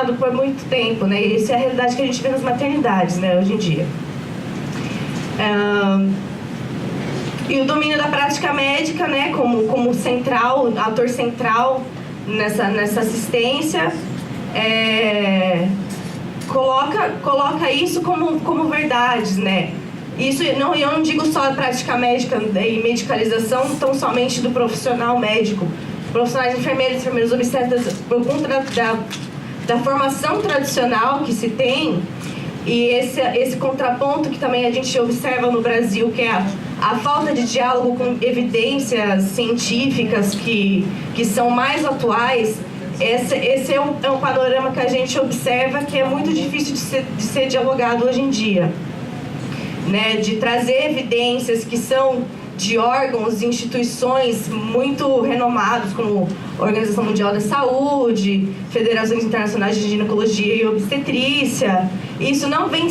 questionado por muito tempo, né? E isso é a realidade que a gente vê nas maternidades, né, hoje em dia. E o domínio da prática médica, né, como central, ator central nessa assistência, coloca isso como verdades, né? Isso eu não digo só a prática médica e medicalização tão somente do profissional médico, profissionais enfermeiros obstetras, por conta da formação tradicional que se tem, e esse contraponto que também a gente observa no Brasil, que é a falta de diálogo com evidências científicas que são mais atuais. Esse é um panorama que a gente observa que é muito difícil de ser dialogado hoje em dia, né? De trazer evidências que são de órgãos e instituições muito renomados, como a Organização Mundial da Saúde, Federações Internacionais de Ginecologia e Obstetrícia. Isso não vem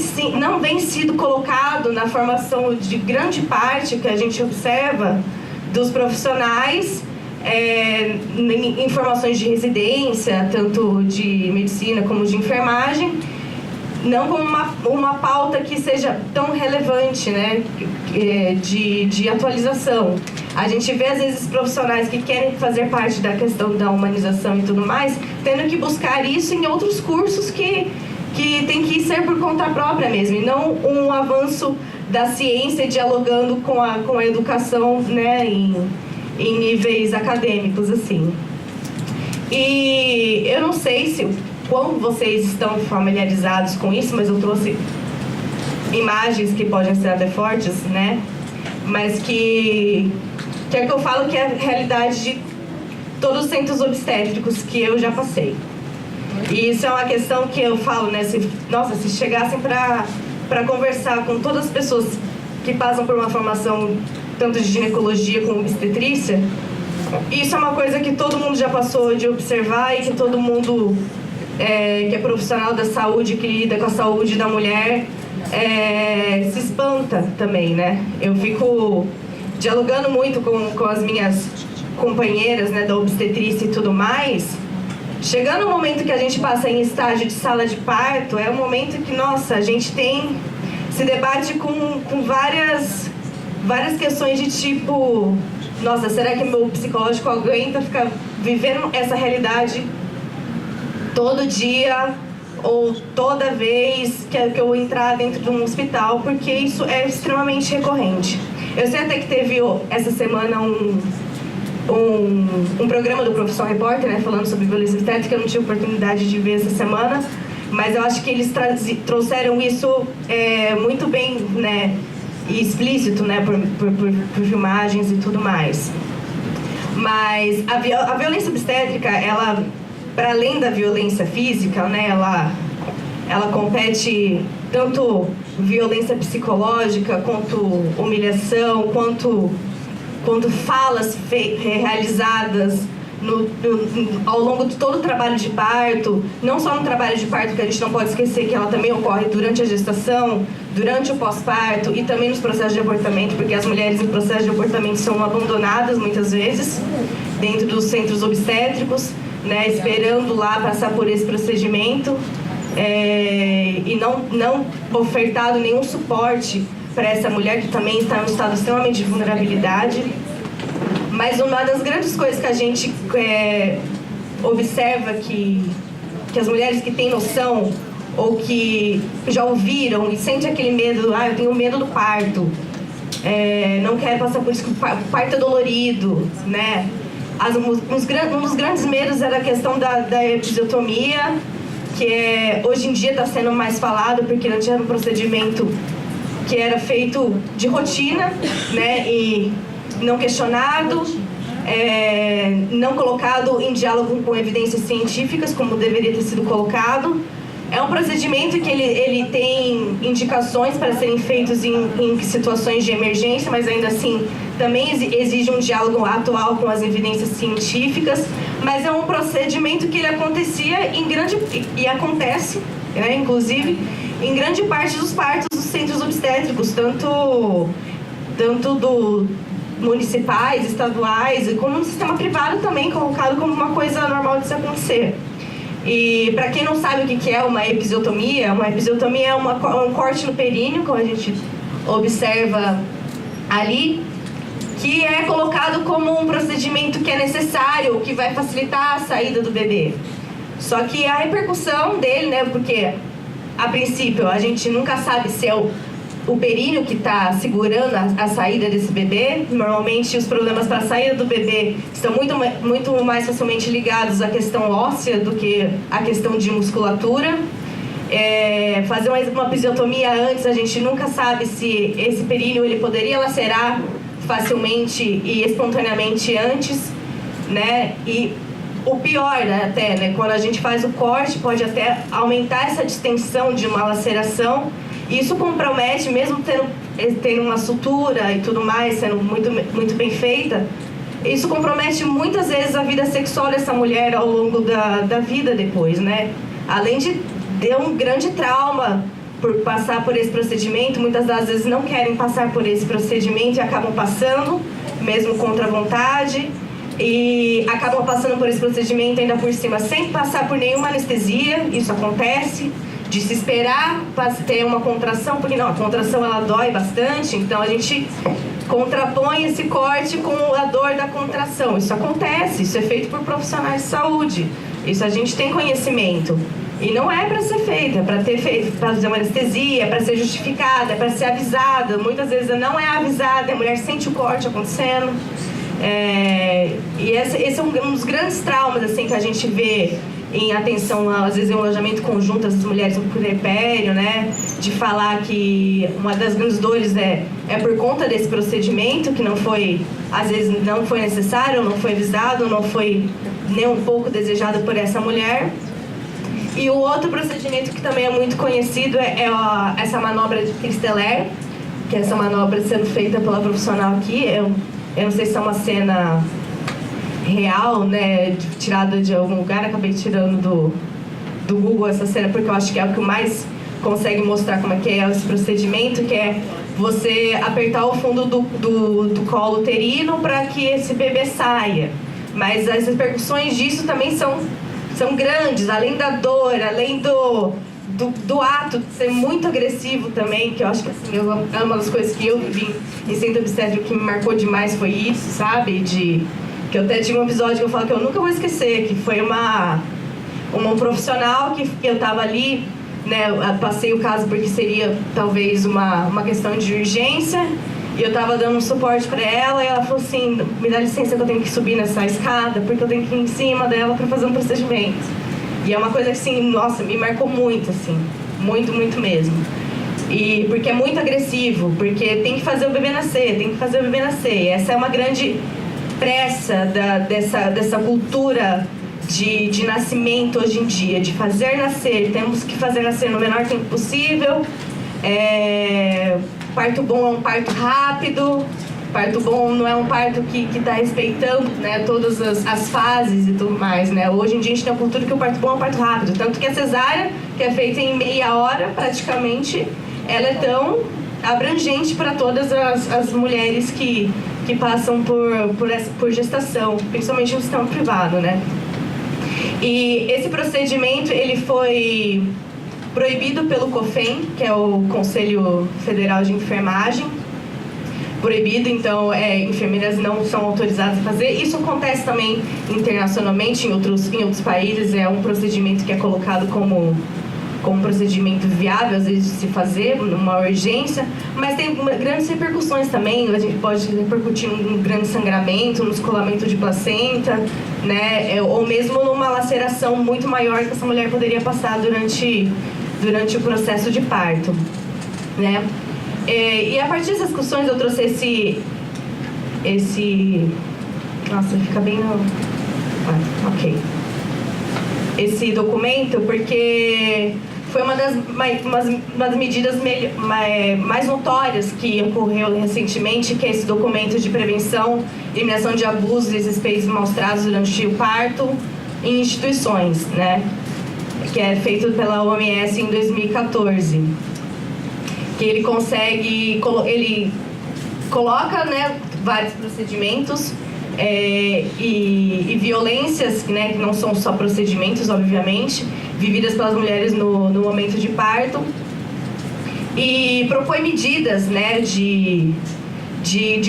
sido colocado na formação de grande parte que a gente observa dos profissionais, em formações de residência, tanto de medicina como de enfermagem, não como uma pauta que seja tão relevante, né, de atualização. A gente vê, às vezes, profissionais que querem fazer parte da questão da humanização e tudo mais, tendo que buscar isso em outros cursos que tem que ser por conta própria mesmo, e não um avanço da ciência dialogando com a educação, né, em níveis acadêmicos, assim. E eu não sei quão vocês estão familiarizados com isso, mas eu trouxe imagens que podem ser até fortes, né? Mas que é que eu falo que é a realidade de todos os centros obstétricos que eu já passei. E isso é uma questão que eu falo, né? Se chegassem para conversar com todas as pessoas que passam por uma formação tanto de ginecologia como obstetrícia, isso é uma coisa que todo mundo já passou de observar e que todo mundo que é profissional da saúde, que lida com a saúde da mulher, se espanta também, né? Eu fico dialogando muito com as minhas companheiras, né, da obstetrícia e tudo mais. Chegando o momento que a gente passa em estágio de sala de parto, é um momento que, nossa, a gente se debate com várias questões de tipo, nossa, será que meu psicológico aguenta ficar vivendo essa realidade todo dia ou toda vez que eu entrar dentro de um hospital, porque isso é extremamente recorrente. Eu sei até que teve essa semana um programa do Profissão Repórter, né, falando sobre violência obstétrica. Eu não tive oportunidade de ver essa semana, mas eu acho que eles trouxeram isso muito bem, né, e explícito, né, por filmagens e tudo mais. Mas a violência obstétrica, ela, para além da violência física, né, ela compete tanto violência psicológica, quanto humilhação, quanto falas realizadas ao longo de todo o trabalho de parto, não só no trabalho de parto, que a gente não pode esquecer que ela também ocorre durante a gestação, durante o pós-parto e também nos processos de abortamento, porque as mulheres em processo de abortamento são abandonadas muitas vezes dentro dos centros obstétricos, né, esperando lá passar por esse procedimento, e não ofertado nenhum suporte para essa mulher que também está em um estado extremamente de vulnerabilidade. Mas uma das grandes coisas que a gente observa que as mulheres que têm noção ou que já ouviram e sentem aquele medo, eu tenho medo do parto, não quero passar por isso, que o parto é dolorido, né? Um dos grandes medos era a questão da episiotomia, que hoje em dia está sendo mais falado, porque antes era um procedimento que era feito de rotina, né, e não questionado, não colocado em diálogo com evidências científicas, como deveria ter sido colocado. É um procedimento que ele tem indicações para serem feitos em situações de emergência, mas ainda assim também exige um diálogo atual com as evidências científicas. Mas é um procedimento que ele acontecia e acontece, né, inclusive, em grande parte dos partos dos centros obstétricos, tanto do municipais, estaduais, e como no sistema privado também, colocado como uma coisa normal de se acontecer. E para quem não sabe o que é uma episiotomia é um corte no períneo, como a gente observa ali, que é colocado como um procedimento que é necessário, que vai facilitar a saída do bebê. Só que a repercussão dele, né, porque a princípio a gente nunca sabe se é o períneo que está segurando a saída desse bebê. Normalmente os problemas para a saída do bebê estão muito mais facilmente ligados à questão óssea do que à questão de musculatura. Fazer uma episiotomia antes, a gente nunca sabe se esse períneo ele poderia lacerar facilmente e espontaneamente antes, né? E o pior, né, até, né, quando a gente faz o corte, pode até aumentar essa distensão de uma laceração. Isso compromete, mesmo tendo uma sutura e tudo mais, sendo muito bem feita, isso compromete muitas vezes a vida sexual dessa mulher ao longo da vida depois, né? Além de ter um grande trauma por passar por esse procedimento, muitas das vezes não querem passar por esse procedimento e acabam passando, mesmo contra a vontade, e acabam passando por esse procedimento ainda por cima sem passar por nenhuma anestesia. Isso acontece, de se esperar para ter uma contração, porque não, a contração ela dói bastante, então a gente contrapõe esse corte com a dor da contração. Isso acontece, isso é feito por profissionais de saúde, isso a gente tem conhecimento. E não é para ser feito, é para fazer uma anestesia, é para ser justificada, é para ser avisada. Muitas vezes não é avisada, a mulher sente o corte acontecendo. E esse é um dos grandes traumas assim, que a gente vê em atenção, às vezes, em um alojamento conjunto das mulheres no puerpério, né? De falar que uma das grandes dores é por conta desse procedimento, que não foi, às vezes, não foi necessário, não foi avisado, não foi nem um pouco desejado por essa mulher. E o outro procedimento que também é muito conhecido é essa manobra de Christeler, que é essa manobra sendo feita pela profissional aqui. Eu não sei se é uma cena real, né, tirada de algum lugar, acabei tirando do Google essa cena, porque eu acho que é o que mais consegue mostrar como é que é esse procedimento, que é você apertar o fundo do colo uterino para que esse bebê saia. Mas as repercussões disso também são grandes, além da dor, além do ato de ser muito agressivo também, que eu acho que assim, é uma das coisas que eu vivi em centro obstétrico que me marcou demais, foi isso, sabe? Que eu até tive um episódio que eu falo que eu nunca vou esquecer, que foi um profissional que eu tava ali, né, eu passei o caso porque seria talvez uma questão de urgência, e eu tava dando um suporte para ela, e ela falou assim, me dá licença que eu tenho que subir nessa escada, porque eu tenho que ir em cima dela para fazer um procedimento. E é uma coisa que, assim, nossa, me marcou muito, assim, muito, muito mesmo. E porque é muito agressivo, porque tem que fazer o bebê nascer, E essa é uma grande pressa dessa cultura de nascimento hoje em dia, de fazer nascer. Temos que fazer nascer no menor tempo possível. Parto bom é um parto rápido. Parto bom não é um parto que está respeitando, né, todas as fases e tudo mais, né? Hoje em dia a gente tem a cultura que o parto bom é um parto rápido. Tanto que a cesárea, que é feita em meia hora praticamente, ela é tão abrangente para todas as mulheres que passam por gestação, principalmente no sistema privado, né? E esse procedimento, ele foi proibido pelo COFEN, que é o Conselho Federal de Enfermagem. Proibido, então enfermeiras não são autorizadas a fazer. Isso acontece também internacionalmente, em outros países. É um procedimento que é colocado como um procedimento viável, às vezes, de se fazer, numa urgência, mas tem grandes repercussões também. A gente pode repercutir num grande sangramento, no descolamento de placenta, né? Ou mesmo numa laceração muito maior que essa mulher poderia passar durante o processo de parto, né? E a partir dessas discussões eu trouxe esse... Nossa, fica bem no... ok. Esse documento, porque foi uma das medidas mais notórias que ocorreu recentemente, que é esse documento de prevenção e eliminação de abusos e desrespeitos maus-tratos durante o parto em instituições, né? Que é feito pela OMS em 2014. Que ele coloca, né, vários procedimentos e violências, né, que não são só procedimentos, obviamente, vividas pelas mulheres no momento de parto. E propõe medidas, né, de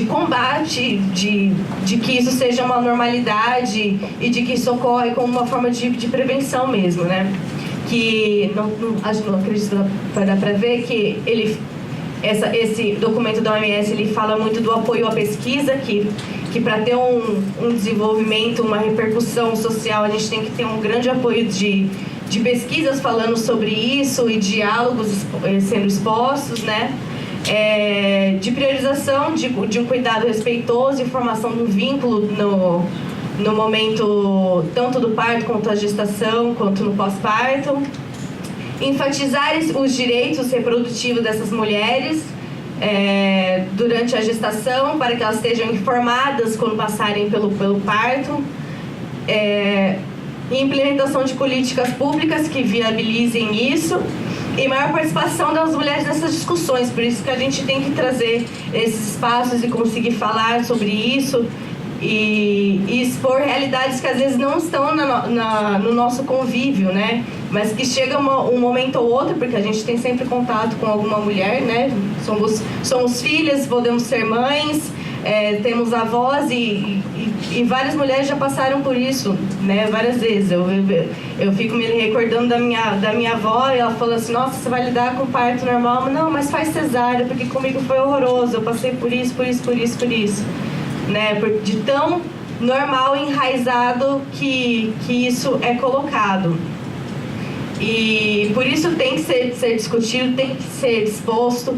combate, de que isso seja uma normalidade e de que isso ocorre como uma forma de prevenção mesmo, né? Que não acredito que vai dar para ver que esse documento da OMS ele fala muito do apoio à pesquisa, que para ter um desenvolvimento, uma repercussão social, a gente tem que ter um grande apoio de pesquisas falando sobre isso e diálogos sendo expostos, né? De priorização de um cuidado respeitoso e formação de um vínculo no momento tanto do parto quanto da gestação, quanto no pós-parto. Enfatizar os direitos reprodutivos dessas mulheres durante a gestação, para que elas estejam informadas quando passarem pelo parto. Implementação de políticas públicas que viabilizem isso e maior participação das mulheres nessas discussões. Por isso que a gente tem que trazer esses espaços e conseguir falar sobre isso e expor realidades que às vezes não estão no nosso convívio, né? Mas que chega um momento ou outro, porque a gente tem sempre contato com alguma mulher, né? Somos filhas, podemos ser mães, temos avós e várias mulheres já passaram por isso, né? Várias vezes. Eu fico me recordando da minha avó e ela falou assim: nossa, você vai lidar com parto normal? Não, mas faz cesárea, porque comigo foi horroroso, eu passei por isso, né? De tão normal e enraizado que isso é colocado. E por isso tem que ser discutido, tem que ser exposto,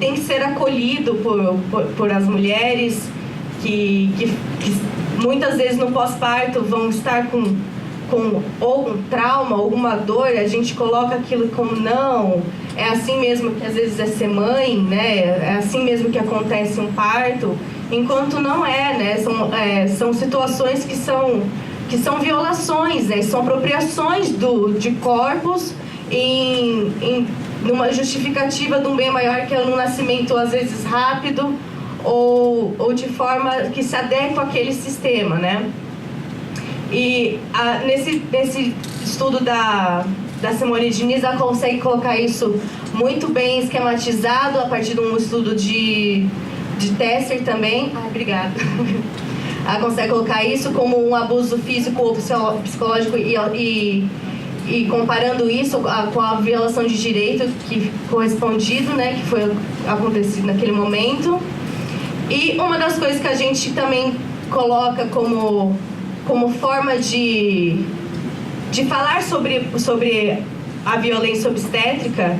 tem que ser acolhido por as mulheres que muitas vezes no pós-parto vão estar com ou um trauma, alguma dor. A gente coloca aquilo como não, é assim mesmo que às vezes é ser mãe, né? É assim mesmo que acontece um parto, enquanto não é, né? São situações que são violações, né? São apropriações de corpos numa justificativa de um bem maior, que é um nascimento às vezes rápido ou de forma que se adequa àquele sistema, né? E nesse estudo da Simone Diniz, ela consegue colocar isso muito bem esquematizado a partir de um estudo de Tesser também. Obrigada. Ela consegue colocar isso como um abuso físico ou psicológico e comparando isso com a violação de direito que correspondido, né, que foi acontecido naquele momento. E uma das coisas que a gente também coloca como forma de falar sobre a violência obstétrica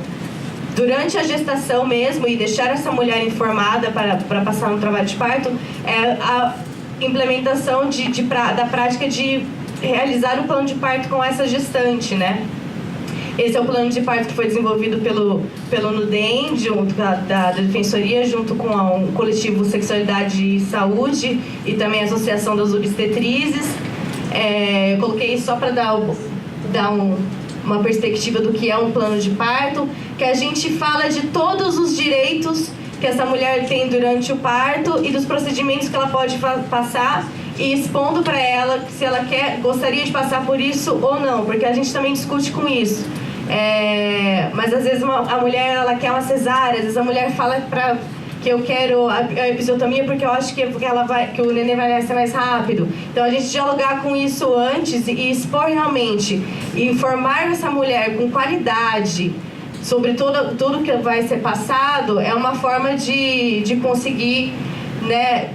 durante a gestação mesmo e deixar essa mulher informada para passar no trabalho de parto é a implementação da prática de realizar um plano de parto com essa gestante, né? Esse é o plano de parto que foi desenvolvido pelo NUDEM, junto da Defensoria, junto com o coletivo Sexualidade e Saúde e também a Associação das Obstetrizes. Eu coloquei isso só para dar uma perspectiva do que é um plano de parto, que a gente fala de todos os direitos que essa mulher tem durante o parto e dos procedimentos que ela pode passar, e expondo para ela se ela gostaria de passar por isso ou não, porque a gente também discute com isso. Mas às vezes a mulher ela quer uma cesárea, às vezes a mulher fala que eu quero a episiotomia porque eu acho que o neném vai nascer mais rápido. Então a gente dialogar com isso antes e expor realmente, e informar essa mulher com qualidade sobre tudo que vai ser passado, é uma forma de conseguir, né,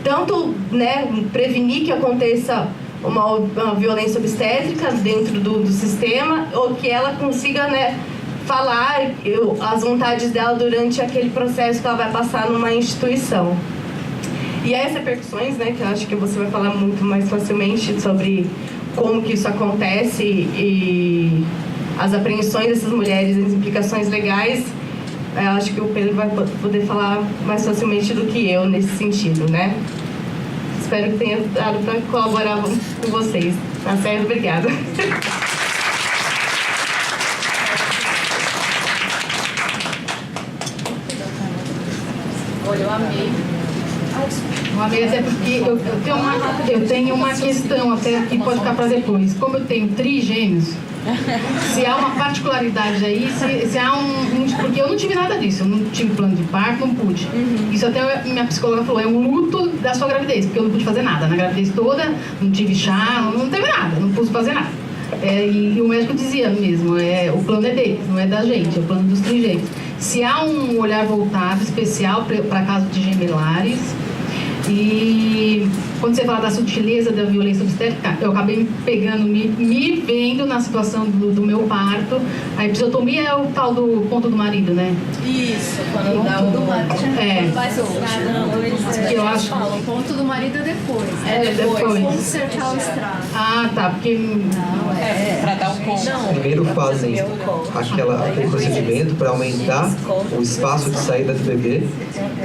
tanto, né, prevenir que aconteça uma violência obstétrica dentro do sistema, ou que ela consiga, né, falar as vontades dela durante aquele processo que ela vai passar numa instituição. E as repercussões, né, que eu acho que você vai falar muito mais facilmente sobre como que isso acontece e as apreensões dessas mulheres, as implicações legais, eu acho que o Pedro vai poder falar mais facilmente do que eu nesse sentido, né? Espero que tenha dado para colaborar com vocês. Tá certo? Obrigada. Olha, eu amei. Uma vez é porque eu tenho uma questão até que pode ficar para depois. Como eu tenho trigêmeos, se há uma particularidade aí, se há porque eu não tive nada disso, eu não tive plano de parto, não pude. Isso até a minha psicóloga falou, é um luto da sua gravidez, porque eu não pude fazer nada. Na gravidez toda, não tive chá, não teve nada, não pude fazer nada. E o médico dizia mesmo, o plano é deles, não é da gente, é o plano dos trigêmeos. Se há um olhar voltado especial para casos de gemelares, e quando você fala da sutileza da violência obstétrica, eu acabei pegando, me vendo na situação do meu parto. A episiotomia é o tal do ponto do marido, né? Isso, quando dá o do marido. Que eu acho. O ponto do marido é depois. Depois. Consertar o estrago. Ah, tá, porque... Para dar um ponto. Primeiro fazem aquele procedimento para aumentar o espaço de saída do bebê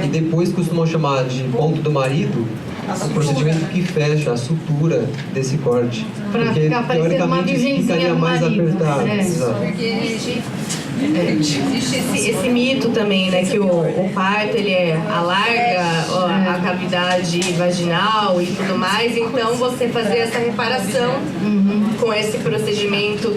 e depois costumam chamar de ponto do marido o procedimento que fecha a sutura desse corte. Pra porque ficar parecendo uma teoricamente virgenzinha ficaria do mais marido. apertado. Exato. Existe esse mito também, né, que o parto ele alarga a cavidade vaginal e tudo mais, então você fazer essa reparação com esse procedimento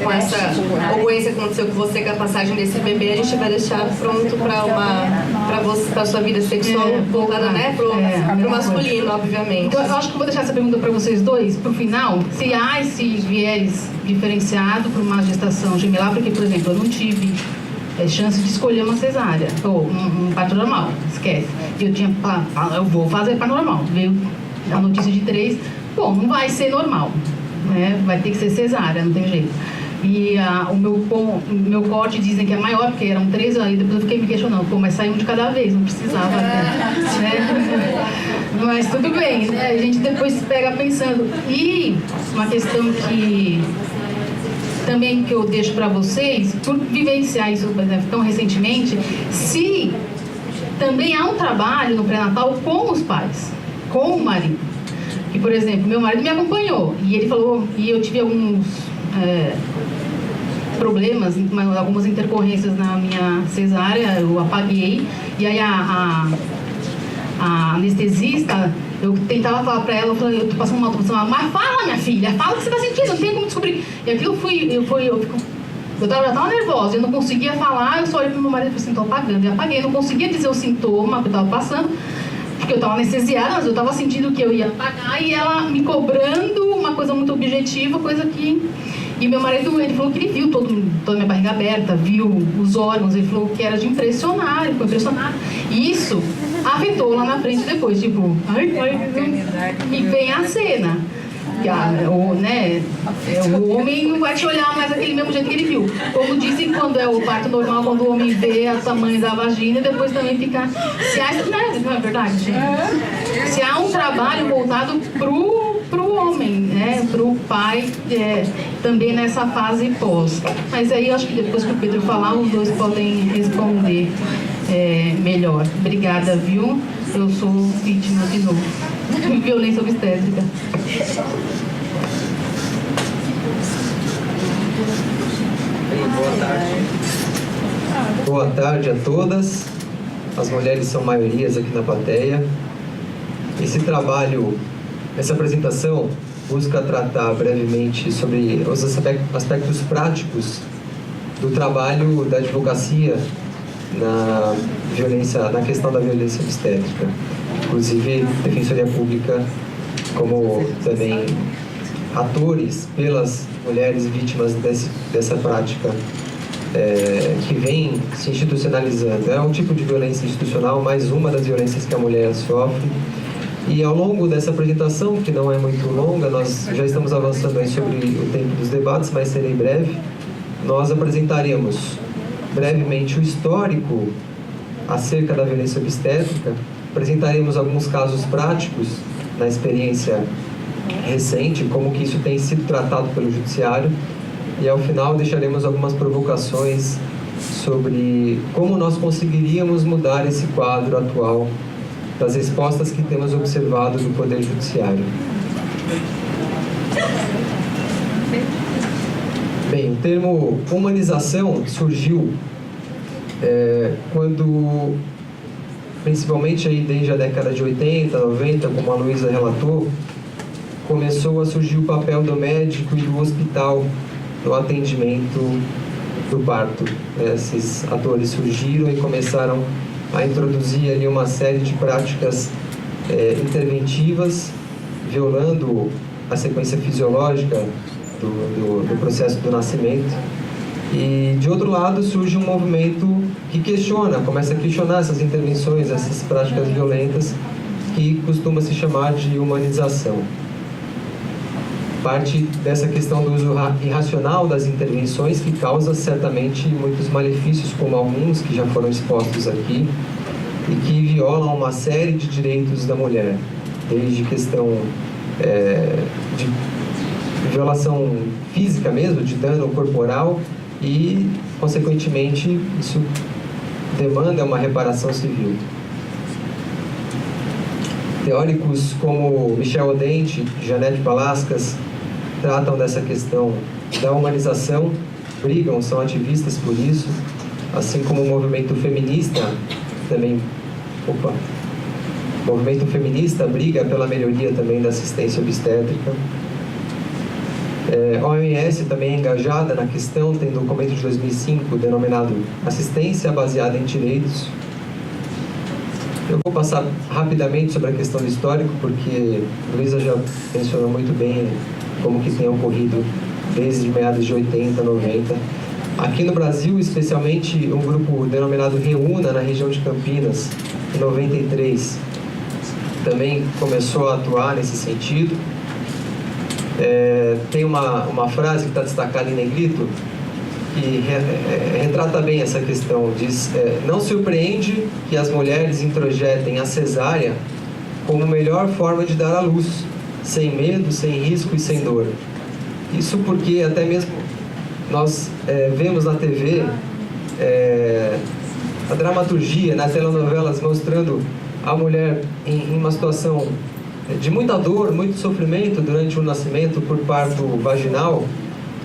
com essa ocorrência que aconteceu com você, com a passagem desse bebê, a gente vai deixar pronto para sua vida sexual voltada, né, pro masculino, obviamente. Então, eu acho que eu vou deixar essa pergunta para vocês dois, pro final, se há esse viés diferenciado para uma gestação gemelar, porque, por exemplo, eu não tive chance de escolher uma cesárea ou um parto normal, esquece. Eu vou fazer parto normal. Veio a notícia de 3, bom, não vai ser normal, né? Vai ter que ser cesárea, não tem jeito. E o meu corte dizem que é maior, porque eram 3, aí depois eu fiquei me questionando, mas saiu um de cada vez, não precisava, né? Mas tudo bem, né? A gente depois pega pensando. E uma questão que também que eu deixo para vocês, por vivenciar isso, por exemplo, tão recentemente, se também há um trabalho no pré-natal com os pais, com o marido. Que, por exemplo, meu marido me acompanhou e ele falou, e eu tive alguns problemas, algumas intercorrências na minha cesárea, eu apaguei, e aí a anestesista, eu tentava falar pra ela, eu tô passando mal, mas fala, minha filha, fala o que você tá sentindo, não tem como descobrir. E aquilo eu já tava nervosa, eu não conseguia falar, eu só olhei pro meu marido e falei assim, tô apagando, e apaguei, eu não conseguia dizer o sintoma que eu tava passando, porque eu tava anestesiada, mas eu tava sentindo que eu ia apagar, e ela me cobrando uma coisa muito objetiva, coisa que... E meu marido, ele falou que ele viu toda a minha barriga aberta, viu os órgãos, ele falou que era de impressionar, ele ficou impressionado. E isso afetou lá na frente depois, tipo, e vem a cena. O homem não vai te olhar mais daquele mesmo jeito que ele viu. Como dizem, quando é o parto normal, quando o homem vê a tamanho da vagina, e depois também fica... Não é verdade, gente? Se há um trabalho voltado pro homem, né? Pro pai, também nessa fase pós. Mas aí eu acho que depois que o Pedro falar, os dois podem responder melhor. Obrigada, viu? Eu sou vítima de novo. Violência obstétrica. Boa tarde. Boa tarde a todas. As mulheres são maiorias aqui na plateia. Esse trabalho, essa apresentação busca tratar brevemente sobre os aspectos práticos do trabalho da advocacia na questão da violência obstétrica. Inclusive, Defensoria Pública, como também atores pelas mulheres vítimas dessa prática que vem se institucionalizando. É um tipo de violência institucional, mais uma das violências que a mulher sofre. E ao longo dessa apresentação, que não é muito longa, nós já estamos avançando aí sobre o tempo dos debates, mas serei breve, nós apresentaremos brevemente o histórico acerca da violência obstétrica, apresentaremos alguns casos práticos na experiência recente, como que isso tem sido tratado pelo judiciário, e ao final deixaremos algumas provocações sobre como nós conseguiríamos mudar esse quadro atual das respostas que temos observado do Poder Judiciário. Bem, o termo humanização surgiu quando principalmente aí desde a década de 80, 90, como a Luísa relatou, começou a surgir o papel do médico e do hospital no atendimento do parto. Esses atores surgiram e começaram a introduzir ali uma série de práticas interventivas, violando a sequência fisiológica do processo do nascimento. E, de outro lado, surge um movimento que começa a questionar essas intervenções, essas práticas violentas, que costuma se chamar de humanização. Parte dessa questão do uso irracional das intervenções, que causa certamente muitos malefícios, como alguns que já foram expostos aqui, e que violam uma série de direitos da mulher, desde questão de violação física mesmo, de dano corporal, e, consequentemente, isso demanda uma reparação civil. Teóricos como Michel Odente e Janete Palascas tratam dessa questão da humanização, são ativistas por isso, assim como o movimento feminista também. O movimento feminista briga pela melhoria também da assistência obstétrica. A OMS também é engajada na questão, tem um documento de 2005 denominado Assistência Baseada em Direitos. Eu vou passar rapidamente sobre a questão do histórico, porque Luísa já mencionou muito bem como que tem ocorrido desde meados de 80, 90. Aqui no Brasil, especialmente, um grupo denominado Reúna, na região de Campinas, em 93, também começou a atuar nesse sentido. Tem uma frase que está destacada em negrito, que retrata bem essa questão. Diz: não surpreende que as mulheres introjetem a cesárea como melhor forma de dar à luz, sem medo, sem risco e sem dor. Isso porque até mesmo nós vemos na TV a dramaturgia, nas telenovelas, mostrando a mulher em uma situação de muita dor, muito sofrimento durante o nascimento por parto vaginal,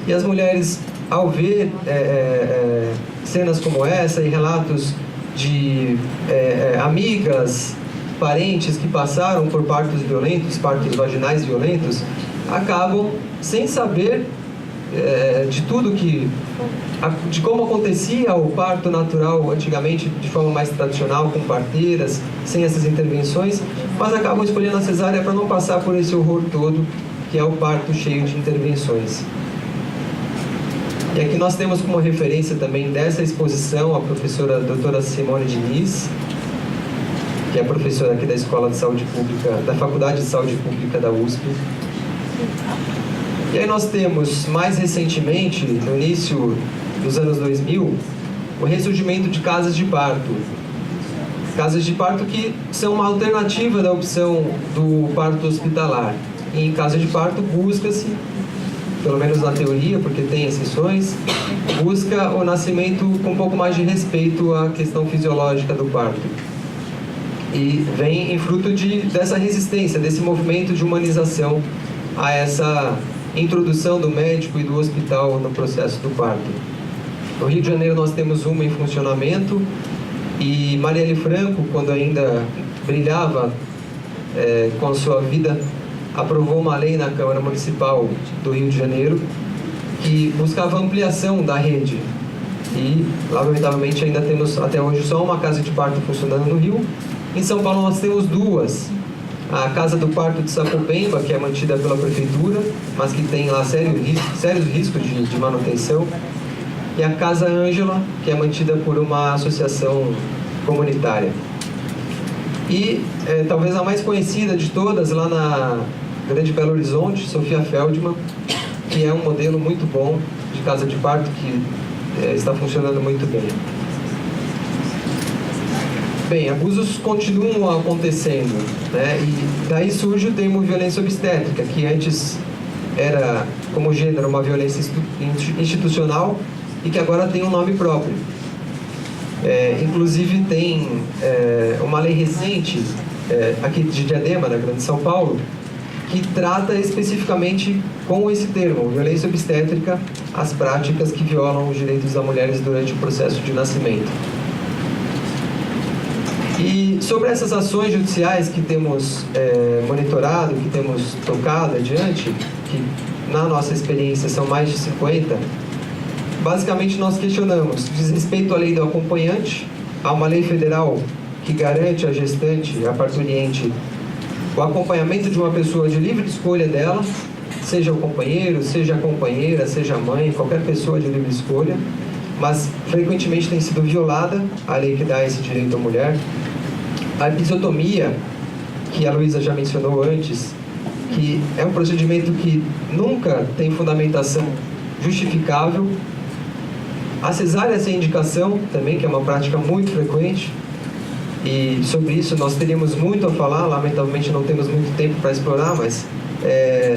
e as mulheres, ao ver cenas como essa e relatos de amigas, parentes que passaram por partos violentos, partos vaginais violentos, acabam sem saber de tudo de como acontecia o parto natural antigamente, de forma mais tradicional, com parteiras, sem essas intervenções, mas acabam escolhendo a cesárea para não passar por esse horror todo, que é o parto cheio de intervenções. E aqui nós temos como referência também dessa exposição a professora doutora Simone Diniz, que é professora aqui da Escola de Saúde Pública, da Faculdade de Saúde Pública da USP. E aí nós temos, mais recentemente, no início dos anos 2000, o ressurgimento de casas de parto. Casas de parto que são uma alternativa da opção do parto hospitalar. E em casa de parto busca-se, pelo menos na teoria, porque tem exceções, busca o nascimento com um pouco mais de respeito à questão fisiológica do parto. E vem em fruto dessa resistência, desse movimento de humanização a essa introdução do médico e do hospital no processo do parto. No Rio de Janeiro nós temos uma em funcionamento, e Marielle Franco, quando ainda brilhava com a sua vida, aprovou uma lei na Câmara Municipal do Rio de Janeiro que buscava ampliação da rede. E, lamentavelmente, ainda temos até hoje só uma casa de parto funcionando no Rio. Em São Paulo nós temos duas. A Casa do Parto de Sapopemba, que é mantida pela Prefeitura, mas que tem lá sérios riscos de manutenção. E a Casa Ângela, que é mantida por uma associação comunitária. E talvez a mais conhecida de todas, lá na Grande Belo Horizonte, Sofia Feldman, que é um modelo muito bom de casa de parto, que está funcionando muito bem. Bem, abusos continuam acontecendo, né? E daí surge o termo violência obstétrica, que antes era, como gênero, uma violência institucional e que agora tem um nome próprio. Inclusive tem uma lei recente, aqui de Diadema, na Grande São Paulo, que trata especificamente com esse termo, violência obstétrica, as práticas que violam os direitos das mulheres durante o processo de nascimento. E sobre essas ações judiciais que temos monitorado, que temos tocado adiante, que na nossa experiência são mais de 50, basicamente nós questionamos, diz respeito à lei do acompanhante, há uma lei federal que garante à gestante, à parturiente, o acompanhamento de uma pessoa de livre escolha dela, seja o companheiro, seja a companheira, seja a mãe, qualquer pessoa de livre escolha, mas frequentemente tem sido violada a lei que dá esse direito à mulher. A episiotomia, que a Luísa já mencionou antes, que é um procedimento que nunca tem fundamentação justificável. A cesárea sem indicação também, que é uma prática muito frequente, e sobre isso nós teríamos muito a falar, lamentavelmente não temos muito tempo para explorar, mas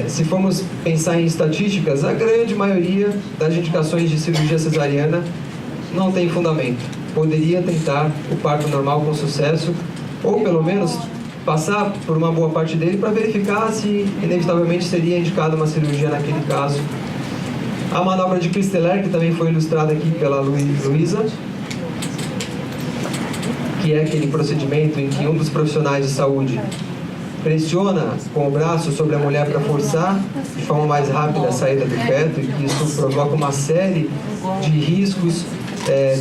se formos pensar em estatísticas, a grande maioria das indicações de cirurgia cesariana não tem fundamento. Poderia tentar o parto normal com sucesso, ou pelo menos passar por uma boa parte dele para verificar se inevitavelmente seria indicada uma cirurgia naquele caso. A manobra de Christeler, que também foi ilustrada aqui pela Luísa, que é aquele procedimento em que um dos profissionais de saúde pressiona com o braço sobre a mulher para forçar de forma mais rápida a saída do feto, e que isso provoca uma série de riscos,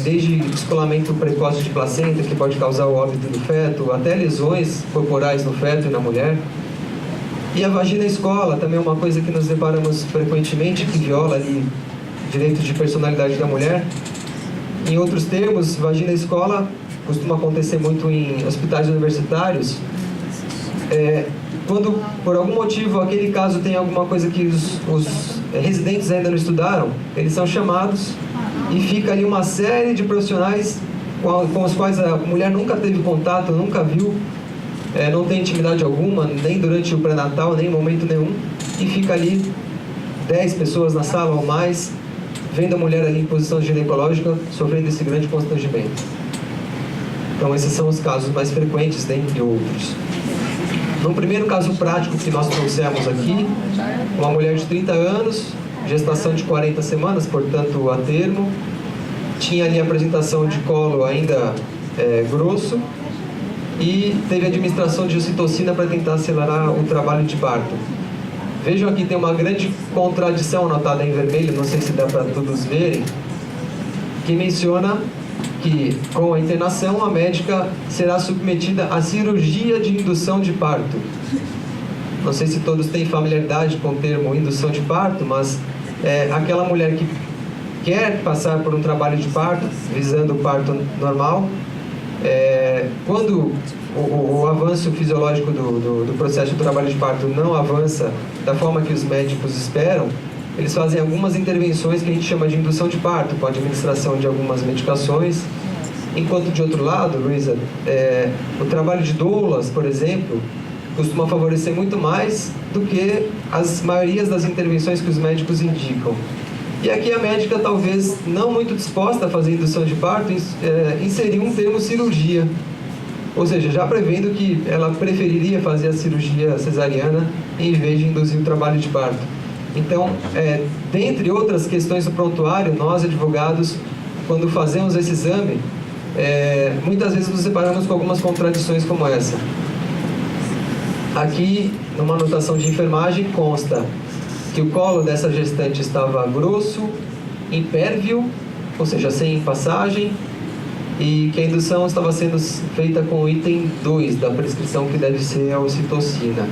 desde descolamento precoce de placenta, que pode causar o óbito do feto, até lesões corporais no feto e na mulher. E a vagina escola também é uma coisa que nos deparamos frequentemente, que viola ali direito de personalidade da mulher. Em outros termos, vagina escola costuma acontecer muito em hospitais universitários, quando por algum motivo aquele caso tem alguma coisa que os residentes ainda não estudaram, eles são chamados e fica ali uma série de profissionais com os quais a mulher nunca teve contato, nunca viu, não tem intimidade alguma, nem durante o pré-natal, nem em momento nenhum, e fica ali 10 pessoas na sala ou mais, vendo a mulher ali em posição ginecológica, sofrendo esse grande constrangimento. Então esses são os casos mais frequentes, dentre outros. No primeiro caso prático que nós trouxemos aqui, uma mulher de 30 anos, gestação de 40 semanas, portanto a termo, tinha ali a apresentação de colo ainda grosso e teve administração de ocitocina para tentar acelerar o trabalho de parto. Vejam aqui, tem uma grande contradição anotada em vermelho, não sei se dá para todos verem, que menciona que com a internação a médica será submetida à cirurgia de indução de parto. Não sei se todos têm familiaridade com o termo indução de parto, mas aquela mulher que quer passar por um trabalho de parto, visando o parto normal, quando o avanço fisiológico do processo de trabalho de parto não avança da forma que os médicos esperam, eles fazem algumas intervenções que a gente chama de indução de parto, com a administração de algumas medicações, enquanto de outro lado, Luísa, o trabalho de doulas, por exemplo, costuma favorecer muito mais do que as maiorias das intervenções que os médicos indicam. E aqui a médica, talvez não muito disposta a fazer indução de parto, inseriu um termo cirurgia, ou seja, já prevendo que ela preferiria fazer a cirurgia cesariana em vez de induzir o trabalho de parto. Então, dentre outras questões do prontuário, nós, advogados, quando fazemos esse exame, muitas vezes nos deparamos com algumas contradições como essa. Aqui, numa anotação de enfermagem, consta que o colo dessa gestante estava grosso, impérvio, ou seja, sem passagem, e que a indução estava sendo feita com o item 2 da prescrição, que deve ser a ocitocina.